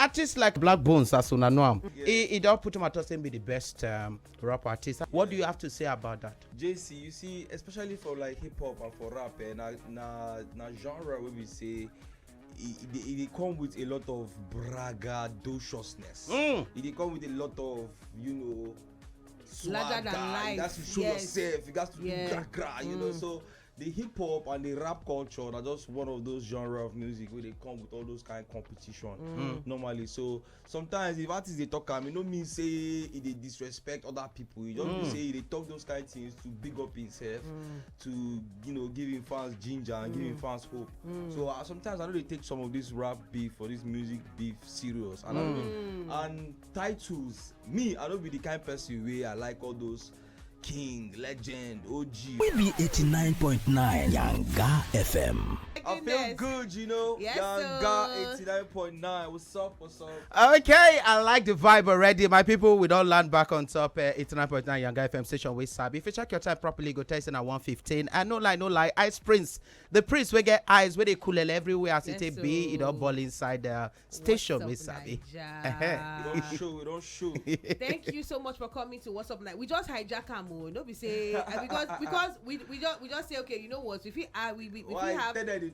artists like BlackBonez as una know am. He don't put him at us be the best rap artist. What do you have to say about that? JC, you see, especially for like hip hop and for rap, na genre where we say it come with a lot of braggadociousness. It come with a lot of, you know, swagger. You got to show yourself. You got to do gra, you know. So the hip hop and the rap culture are just one of those genre of music where they come with all those kind of competition normally. So sometimes if artists they talk, it don't mean say they disrespect other people. It just mean say they talk those kind of things to big up himself, to, you know, give him fans ginger and give him fans hope. So sometimes I know they take some of this rap beef or this music beef serious. And titles, me, I don't be the kind of person where I like all those king, legend, OG. We be 89.9 Yanga FM. I feel good, you know. Yes, Yanga 89.9. What's up? Okay, I like the vibe already. My people, we don't land back on top 89.9 Yanga FM station with Sabi. If you check your time properly, go test in at 1:15. And no lie, Ice Prince. The Prince we get eyes where they cool everywhere as it be. It all ball inside the station with Sabi. We don't show. Thank you so much for coming to What's Up Night. We just hijack him. No be say because we just say, okay, you know what, if we have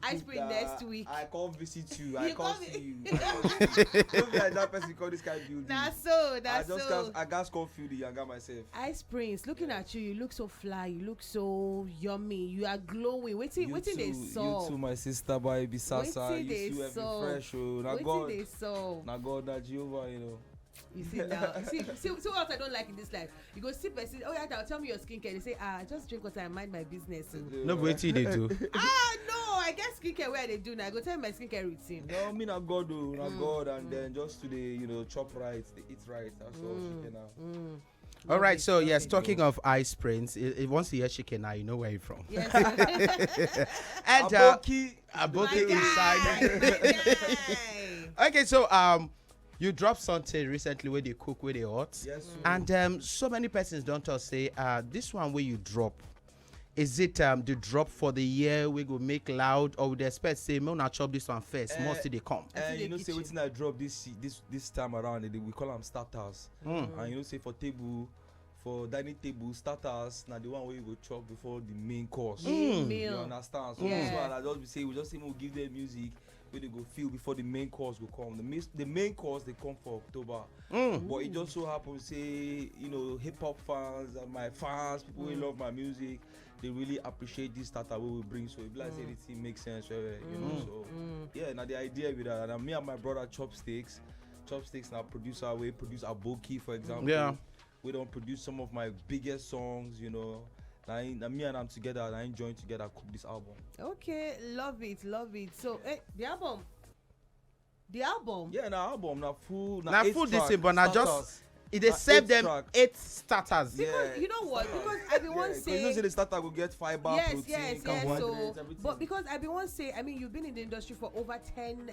Ice Prince next week, I can't visit you. I can't see you. Don't be like that person call this kind of building. That's so. I just can't feel the Younger myself. Ice Prince, looking at you look so fly, you look so yummy, you are glowing. Waiting they saw. You too, my sister, boy, be Sasa. You too, every fresh. Na God, na Jehovah, you know. You see now, see what I don't like in this life. You go see person, oh yeah, tell me your skincare. They say, just drink water and mind my business. No, wait till they do. No, I guess skincare where they do now. I go tell my skincare routine. No, me not God, God, and then just today, you know, chop right, eat right. That's all chicken now. All right, so yes, talking of Ice Prince, once you hear chicken now, you know where you're from. Yes. And Aboki inside. Okay, so you dropped something recently where they cook, where they hot. Yes. And so many persons don't say, this one where you drop, is it the drop for the year we go make loud, or would they expect say, me not chop this one first, mostly they come? You know, say what's I drop this time around, we call them starters. And you know, say for dining table, starters, now the one where you go chop before the main course. You understand? So this one I just say, we'll give them music where they go feel before the main course will come. The main course they come for October. But it just so happens, say, you know, hip hop fans and my fans, people who love my music, they really appreciate this starter we will bring. So if like say anything makes sense, you know. So yeah, now the idea with that, and me and my brother Chopsticks now producer, we produce Aboki, for example. Yeah. We don't produce some of my biggest songs, you know. Now me and I'm together, and I join together cook this album. Okay, love it. So the album. Yeah, album full this, but now just they serve them 8 starters. Because you know what? Because I've been once saying, you know, say the starter will get fiber, protein, so, but because I've been once saying, I mean, you've been in the industry for over 10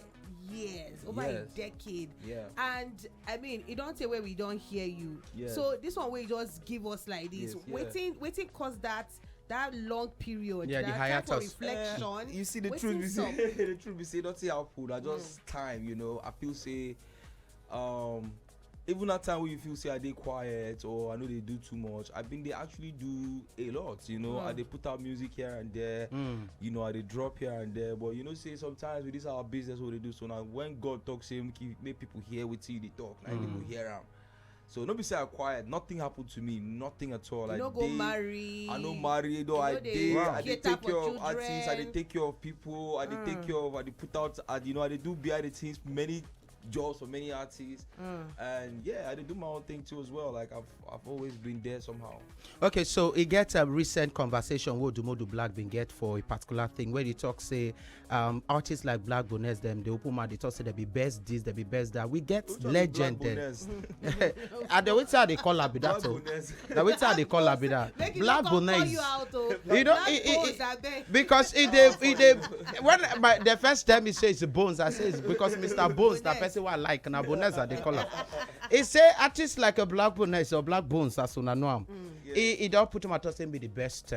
years, over a decade, and I mean, it don't say where we don't hear you. So this one where you just give us like this, waiting cause that long period, the hiatus, reflection. You see, the truth be say, don't say output, I just time, you know. I feel say, even that time when you feel say I did quiet or I know they do too much, I think they actually do a lot, you know. They put out music here and there, you know, they drop here and there. But you know, say sometimes with this our business what they do. So now when God talks, say make people hear what they talk, like they go hear them. So nobody say I quiet. Nothing happened to me. Nothing at all. You go marry. I know marry. Though I take care of artists. I did take care of people. I did take care of. I did put out. You know, I did do behind the scenes many jobs for many artists, and I did do my own thing too as well. Like I've always been there somehow. Okay, so it gets a recent conversation where Odumodu Blvck been get for a particular thing where they talk say artists like BlackBonez them they open mouth they talk say they be best this, they be best that. We get legend then. And the way they call her be that. The way they call her be that. BlackBonez. You know because when the first time he says Bones, I say it's because Mr. Bones that person what like na Boneza they call her. He say artists like a BlackBonez or BlackBonez as una know him. He don't put him at us and be the best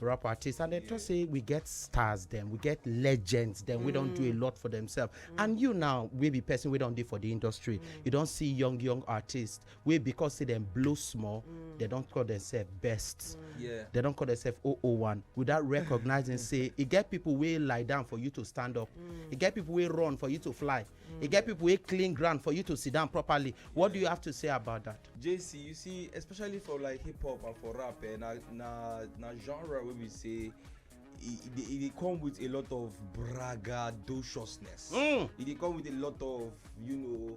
rap artist, and they just say we get stars, them we get legends, then we don't do a lot for themselves. And you now we be person we don't do for the industry. You don't see young artists we because see them blow small, they don't call themselves best. They don't call themselves 001 without recognizing say it get people will lie down for you to stand up. It get people will run for you to fly. It get people will clean ground for you to sit down properly. What do you have to say about that? JC, you see, especially for like hip hop and for rap, na genre where we say it come with a lot of braggadociousness. It come with a lot of, you know,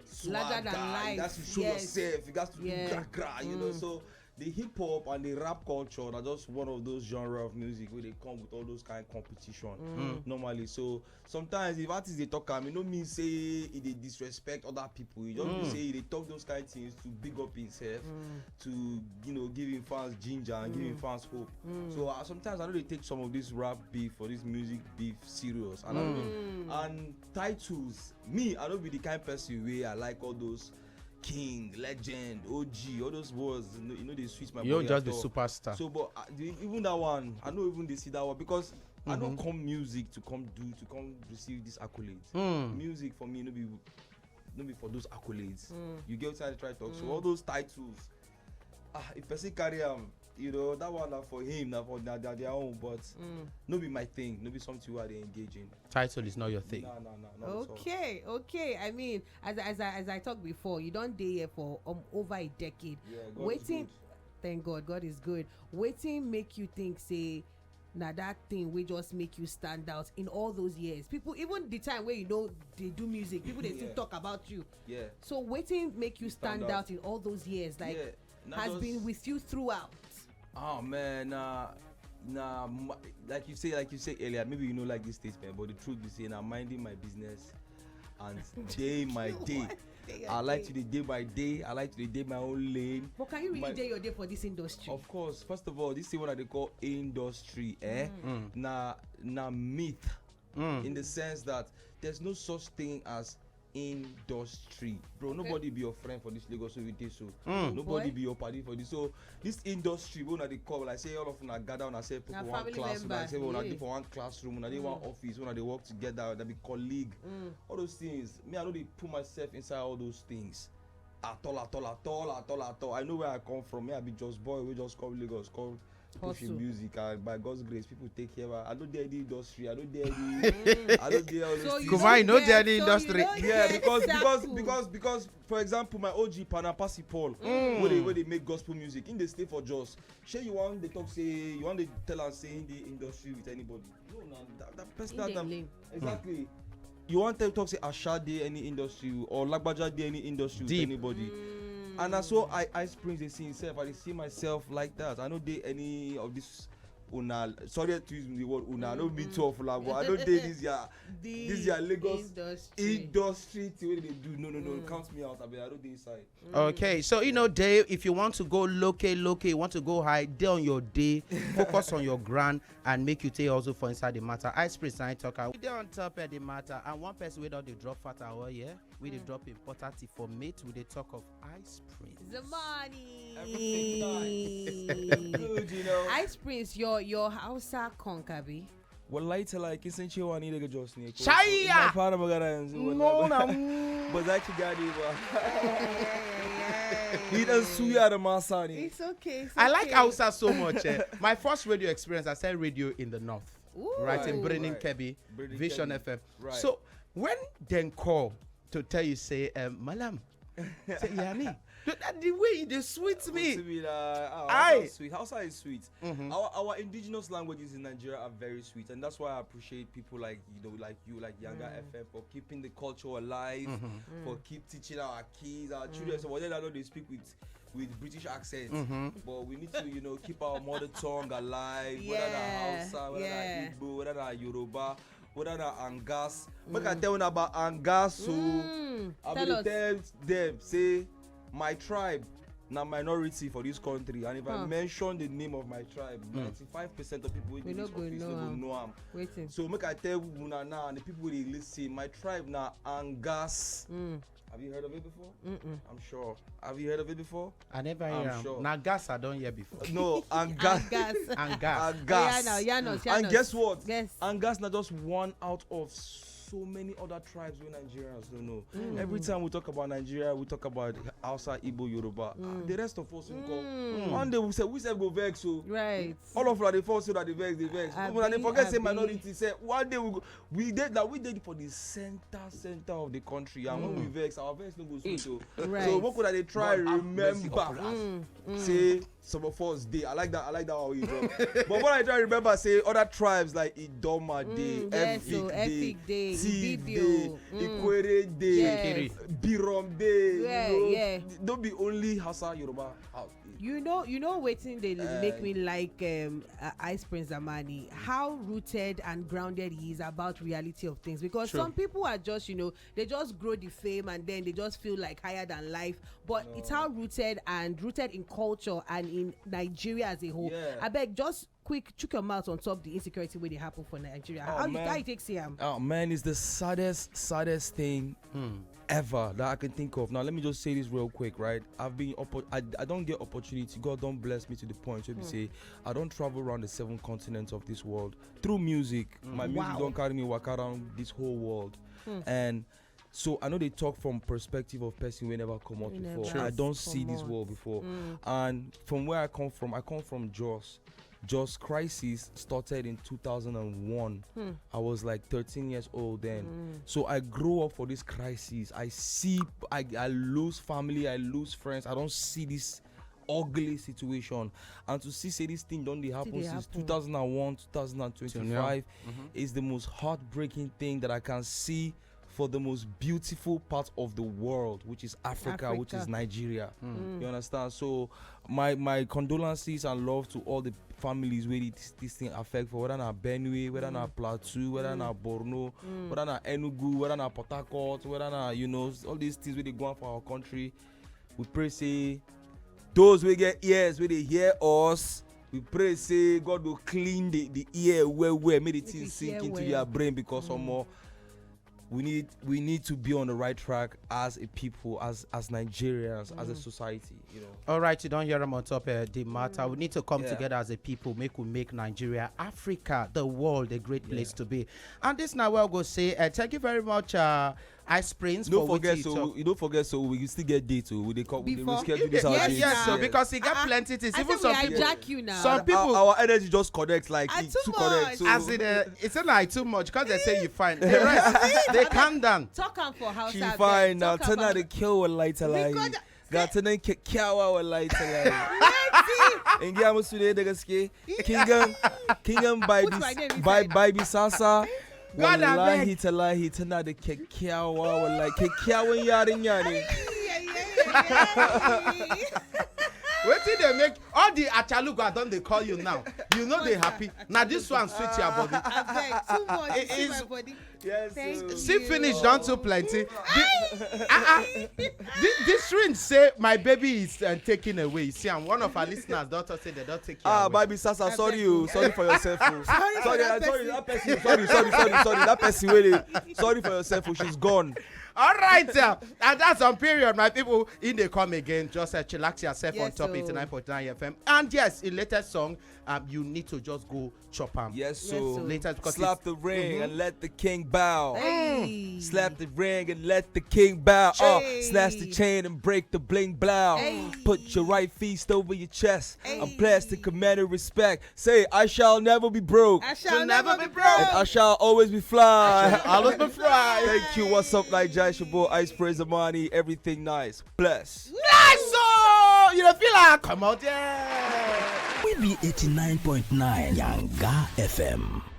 swagger. You got to show yourself. You got to do gra, you know. So the hip hop and the rap culture are just one of those genre of music where they come with all those kind of competition normally. So sometimes if artists they talk, it don't mean say they disrespect other people. It just mean say they talk those kind of things to big up himself, to, you know, give him fans ginger and give him fans hope. So sometimes I know they take some of this rap beef or this music beef serious. And and titles, me, I don't be the kind of person where I like all those king, legend, OG, all those words, you know they switch my body. You're just the superstar. So, but even that one, I know even they see that one because I don't come music to come receive these accolades. Music for me, no be for those accolades. You get what I try to talk. So all those titles, if person carry you know, that one for him, not for their own, but no be my thing, no be something where they engage in. Title is not your thing. No. Okay. I mean, as I talked before, you don't stay here for over a decade. Yeah, God waiting. is good. Thank God, God is good. Waiting make you think, say, now that thing will just make you stand out in all those years. People, even the time where you know they do music, people they still talk about you. Yeah. So waiting make you stand out in all those years, like has been with you throughout. Oh man, like you say earlier, maybe you know like this statement, but the truth is saying I'm minding my business and day my day. I like to the day by day. I like to the day my own lane. But can you really day your day for this industry? Of course. First of all, this is what they call industry, na myth, in the sense that there's no such thing as industry, bro. Nobody be your friend for this Lagos we did so. Nobody be your party for this. So this industry, when they call, like say all of them gather and I say put for one classroom, I say when I do for one classroom, when I do one office, when they work together, they be colleague. All those things. Me, I know they put myself inside all those things. At all. I know where I come from. Me, I be just boy. We just come Lagos, come pushing music, and by God's grace, people take care of. I don't dare the industry. I don't dare all those things. Kumai, no dare the industry. Yeah, because for example, my OG Panapasi Paul, where they make gospel music in the state for Jos. Sure, you want they talk say you want to tell us say in the industry with anybody? No, that person exactly. You want to talk say Ashade any industry or Lagbaja any industry with anybody? And that's so Ice Prince they see himself. I see myself like that. I don't date any of this una. Sorry to use the word una. I don't be tough, but I don't date this year Lagos industry to what they do. No. Count me out. I don't date inside. Okay, so you know, Dave, if you want to go low, you want to go high, day on your day, focus on your ground, and make you take also for inside the matter. Ice Prince and I talk. We dey on top of the matter, and one person without the drop fat hour, we dey drop important for mate. We dey talk of Ice Prince Zamani. Everything good, you know. Ice Prince, your Hausa conkabi. Well, later, like, isn't you one need to just sneak? Chaya! No, but that you got it. He doesn't sue out of my son. It's okay. I like Hausa so much. My first radio experience, I said radio in the north. Right, in Brenin Kebbi, Vision FM. Right. So, when then call to tell you, say, Malam, say, Yani. The way they sweet me. Sweet. Hausa is sweet. Our indigenous languages in Nigeria are very sweet, and that's why I appreciate people like like Younger FM for keeping the culture alive, for keep teaching our kids, our children. So whatever they speak with British accent, but we need to keep our mother tongue alive. Whether that Hausa, whether that Igbo, whether that Yoruba, whether that Angas. But I tell them about Angas, so I will tell them say. My tribe na minority for this country, and if I mention the name of my tribe, 95% of people in this office don't know am. So make I tell una now, and the people they listen, my tribe na Angas. Have you heard of it before? Mm-mm. I'm sure. Have you heard of it before? I never hear I'm sure. Now gas I don't hear before. No, Angas. And gas. Angas. And guess what? Yes. Angas not just one out of so many other tribes we Nigerians don't know. Every time we talk about Nigeria, we talk about Hausa, Igbo, Yoruba. The rest of us will go. One day we say go vex so. Right. All of us they fall so that they vex. When they forget say minority say one day we did for the center of the country, and when we vex, our vex no go sweet. So what could they try remember? Say some of us day. I like that how you talk. But what I try to remember say other tribes like Idoma Day, Efik Day, Tiv Day, Ikwere Day, Birom Day. Don't be only Hausa Yoruba house. You know waiting they make me like Ice Prince Zamani, how rooted and grounded he is about reality of things, because some people are just they just grow the fame and then they just feel like higher than life, but it's how rooted in culture and in Nigeria as a whole. I beg, just quick chook your mouth on top the insecurity where they happen for Nigeria. How you take Siam? Oh man, it's the saddest thing ever that I can think of. Now let me just say this real quick, right? I don't get opportunity. God don't bless me to the point where we say I don't travel around the 7 continents of this world through music. My music don't carry me walk around this whole world. And so I know they talk from perspective of person we never come out before. I don't see this world before. And from where I come from Jos. Jos crisis started in 2001. I was like 13 years old then. So I grew up for this crisis. I lose family, I lose friends. I don't see this ugly situation. And to say this thing don't happen since 2001, 2025 is the most heartbreaking thing that I can see for the most beautiful part of the world, which is Africa. Which is Nigeria. You understand? So my condolences and love to all the families where this thing affect, for whether not Benue, whether not Plateau, whether not Borno, whether not Enugu, whether not Port Harcourt, whether not all these things where they go on for our country. We pray say those we get ears where they hear us. We pray say God will clean the ear where make the thing sink into their brain, because some more. We need to be on the right track as a people, as Nigerians, as a society, All right, you don't hear them on top of the matter. We need to come together as a people, make Nigeria, Africa, the world a great place to be. And this now we'll go say thank you very much, Ice Prince. Don't forget, so we still get day too. We reschedule this our day. Yes, so because he got plenty things. Even some people, you now. Some people, our energy just connects like too connect. So. As in, it's not like too much because they say you fine. The rest, they calm down. Talk on for house. She fine now. Turn out the kill with light like. Got to then kill with light like. And get us today. They ski. Kingdom by Sasa. Wallahi talahi tana da kyakkyawa wallahi kyakkyawan yarinya ne. Wetin dey make all the achaluga don dey call you now? You know they happy. Now this one sweet your body. Too much. See my body. Yes. See finish don too plenty. This ring say my baby is taken away. You see, and one of our listeners daughter say they don't take care. Baby Sasa, sorry for yourself. Sorry that person. Sorry that person really. Sorry for yourself. She's gone. All right, and that's on period, my people. In they come again, just chillax yourself on top 89.9 FM. And yes, in latest song, you need to just go chop them. Yes, so latest because slap the ring and let the king bow. Hey. Slap the ring and let the king bow. Snatch the chain and break the bling blow. Hey. Put your right fist over your chest. I'm blessed to command and respect. Say, I shall never be broke. I shall never be broke. And I shall always be fly. always be fly. Thank you. What's up, Naija? It's your boy Ice Prince Zamani. Everything nice. Bless. Nice. So you don't feel like come out, yeah. We be 89.9 Yanga FM.